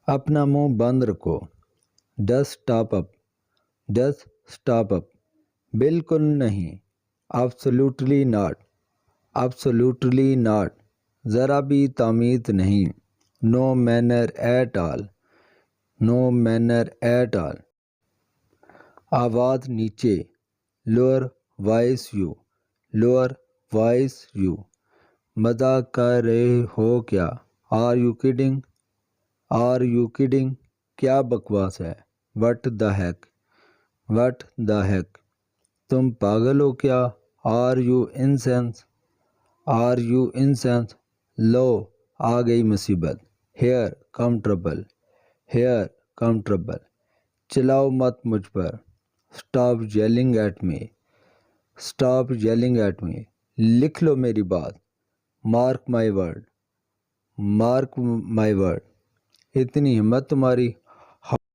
اپنا منہ بند رکھو. Just stop up. Just stop up. بالکل نہیں. Absolutely not. Absolutely not. ذرا بھی تمیز نہیں. No manner at all. No manner at all. آواز نیچے. Lower voice you. Lower voice you. مذاق کر رہے ہو کیا؟ Are you kidding? Are you kidding? کیا بکواس ہے؟ What the heck? What the heck? تم پاگل ہو کیا؟ Are you insane? Are you insane? لو آ گئی مصیبت. Hair come trouble. Here come trouble. چلاؤ مت مجھ پر. Stop yelling at me. Stop yelling at me. لکھ لو میری بات. Mark my word. Mark my word. اتنی ہمت تمہاری؟